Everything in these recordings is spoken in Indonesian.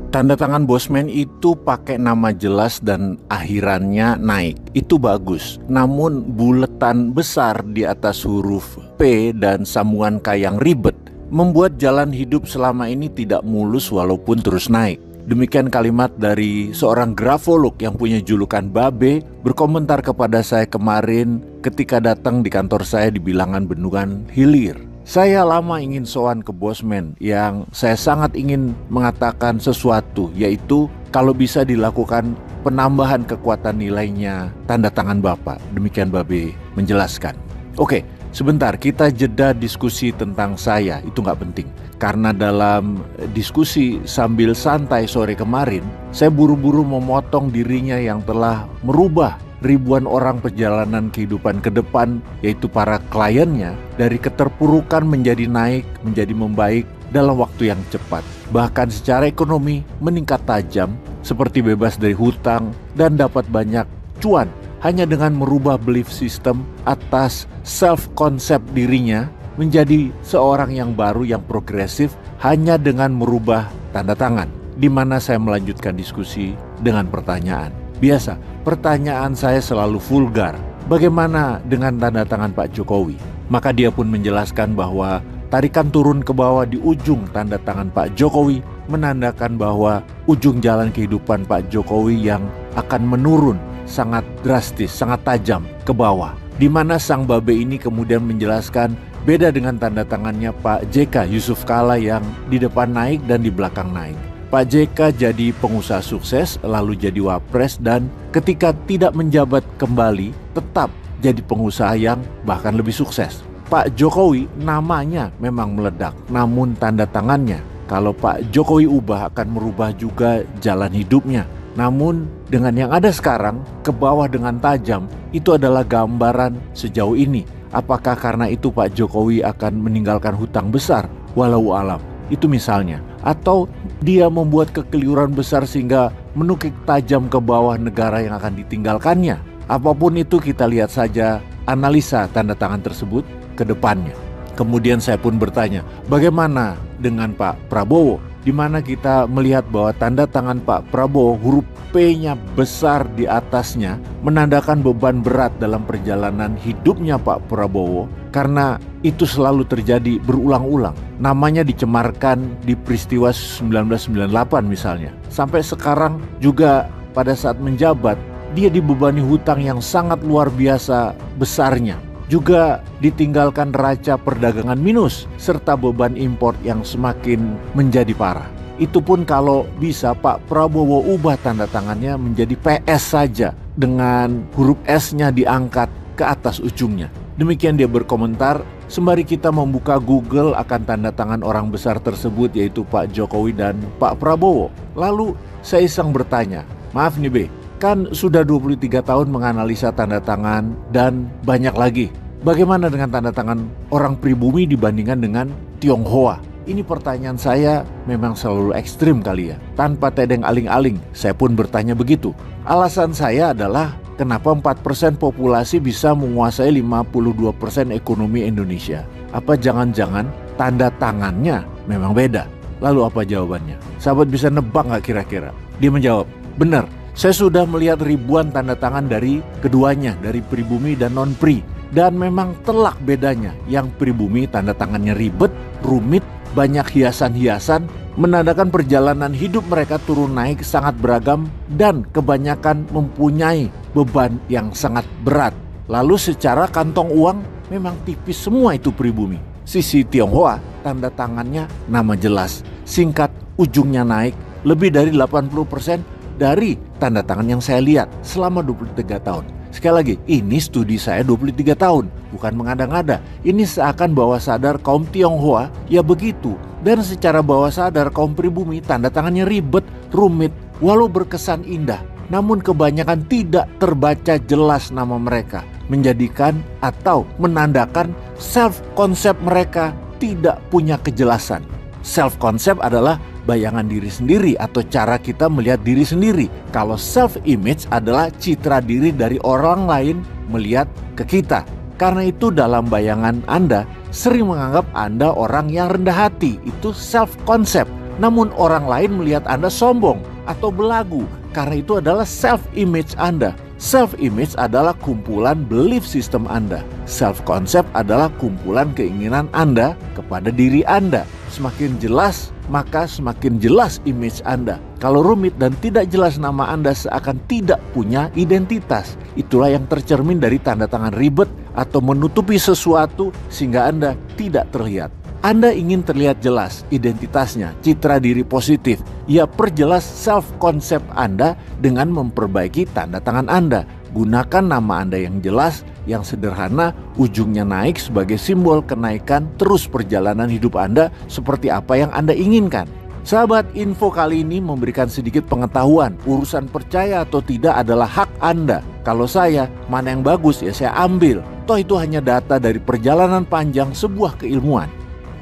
Tanda tangan Bosman itu pakai nama jelas dan akhirannya naik. Itu bagus. Namun buletan besar di atas huruf P dan sambungan K yang ribet membuat jalan hidup selama ini tidak mulus walaupun terus naik. Demikian kalimat dari seorang grafolog yang punya julukan Babe berkomentar kepada saya kemarin ketika datang di kantor saya di bilangan Bendungan Hilir. Saya lama ingin sowan ke Bosman yang saya sangat ingin mengatakan sesuatu, yaitu kalau bisa dilakukan penambahan kekuatan nilainya tanda tangan Bapak. Demikian Babe menjelaskan. Oke, sebentar kita jeda diskusi tentang saya, itu nggak penting. Karena dalam diskusi sambil santai sore kemarin, saya buru-buru memotong dirinya yang telah merubah ribuan orang perjalanan kehidupan ke depan, yaitu para kliennya, dari keterpurukan menjadi naik, menjadi membaik dalam waktu yang cepat. Bahkan secara ekonomi meningkat tajam, seperti bebas dari hutang dan dapat banyak cuan hanya dengan merubah belief system atas self-concept dirinya menjadi seorang yang baru, yang progresif, hanya dengan merubah tanda tangan. Di mana saya melanjutkan diskusi dengan pertanyaan. Biasa, pertanyaan saya selalu vulgar. Bagaimana dengan tanda tangan Pak Jokowi? Maka dia pun menjelaskan bahwa tarikan turun ke bawah di ujung tanda tangan Pak Jokowi menandakan bahwa ujung jalan kehidupan Pak Jokowi yang akan menurun sangat drastis, sangat tajam ke bawah. Di mana sang Babe ini kemudian menjelaskan beda dengan tanda tangannya Pak JK Yusuf Kala yang di depan naik dan di belakang naik. Pak JK jadi pengusaha sukses, lalu jadi wapres, dan ketika tidak menjabat kembali, tetap jadi pengusaha yang bahkan lebih sukses. Pak Jokowi namanya memang meledak, namun tanda tangannya, kalau Pak Jokowi ubah akan merubah juga jalan hidupnya. Namun dengan yang ada sekarang, ke bawah dengan tajam, itu adalah gambaran sejauh ini. Apakah karena itu Pak Jokowi akan meninggalkan hutang besar? Walau alam. Itu misalnya. Atau dia membuat kekeliruan besar sehingga menukik tajam ke bawah negara yang akan ditinggalkannya. Apapun itu kita lihat saja analisa tanda tangan tersebut ke depannya. Kemudian saya pun bertanya, bagaimana dengan Pak Prabowo? Di mana kita melihat bahwa tanda tangan Pak Prabowo huruf P-nya besar di atasnya menandakan beban berat dalam perjalanan hidupnya Pak Prabowo, karena itu selalu terjadi berulang-ulang. Namanya dicemarkan di peristiwa 1998 misalnya. Sampai sekarang juga pada saat menjabat, dia dibebani hutang yang sangat luar biasa besarnya. Juga ditinggalkan neraca perdagangan minus, serta beban impor yang semakin menjadi parah. Itu pun kalau bisa Pak Prabowo ubah tanda tangannya menjadi PS saja, dengan huruf S-nya diangkat ke atas ujungnya. Demikian dia berkomentar, sembari kita membuka Google akan tanda tangan orang besar tersebut, yaitu Pak Jokowi dan Pak Prabowo. Lalu saya iseng bertanya, maaf nih Be, kan sudah 23 tahun menganalisa tanda tangan dan banyak lagi. Bagaimana dengan tanda tangan orang pribumi dibandingkan dengan Tionghoa? Ini pertanyaan saya memang selalu ekstrim kali ya. Tanpa tedeng aling-aling, saya pun bertanya begitu. Alasan saya adalah kenapa 4% populasi bisa menguasai 52% ekonomi Indonesia? Apa jangan-jangan tanda tangannya memang beda? Lalu apa jawabannya? Sahabat bisa nebak gak kira-kira? Dia menjawab, benar, saya sudah melihat ribuan tanda tangan dari keduanya, dari pribumi dan non-pri. Dan memang telak bedanya. Yang pribumi tanda tangannya ribet, rumit, banyak hiasan-hiasan, menandakan perjalanan hidup mereka turun naik sangat beragam dan kebanyakan mempunyai beban yang sangat berat. Lalu secara kantong uang memang tipis semua itu pribumi. Sisi Tionghoa tanda tangannya nama jelas, singkat, ujungnya naik, lebih dari 80% dari tanda tangan yang saya lihat selama 23 tahun. Sekali lagi, ini studi saya 23 tahun, bukan mengada-ngada. Ini seakan bawah sadar kaum Tionghoa, ya begitu. Dan secara bawah sadar kaum pribumi tanda tangannya ribet, rumit, walau berkesan indah. Namun kebanyakan tidak terbaca jelas nama mereka, menjadikan atau menandakan self-concept mereka tidak punya kejelasan. Self-concept adalah bayangan diri sendiri atau cara kita melihat diri sendiri. Kalau self-image adalah citra diri dari orang lain melihat ke kita. Karena itu dalam bayangan Anda sering menganggap Anda orang yang rendah hati. Itu self-concept. namun orang lain melihat Anda sombong atau belagu, karena itu adalah self-image Anda. Self-image adalah kumpulan belief system Anda. Self-concept adalah kumpulan keinginan Anda kepada diri Anda. Semakin jelas, maka semakin jelas image Anda. Kalau rumit dan tidak jelas nama Anda, seakan tidak punya identitas. Itulah yang tercermin dari tanda tangan ribet atau menutupi sesuatu sehingga Anda tidak terlihat. Anda ingin terlihat jelas identitasnya, citra diri positif. Ya, perjelas self-concept Anda dengan memperbaiki tanda tangan Anda. Gunakan nama Anda yang jelas, yang sederhana, ujungnya naik sebagai simbol kenaikan terus perjalanan hidup Anda seperti apa yang Anda inginkan. Sahabat, info kali ini memberikan sedikit pengetahuan. Urusan percaya atau tidak adalah hak Anda. Kalau saya, mana yang bagus ya saya ambil. Toh itu hanya data dari perjalanan panjang sebuah keilmuan.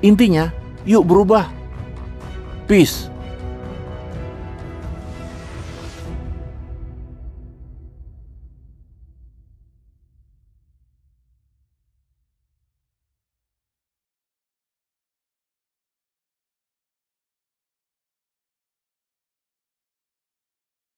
Intinya, yuk berubah. Peace.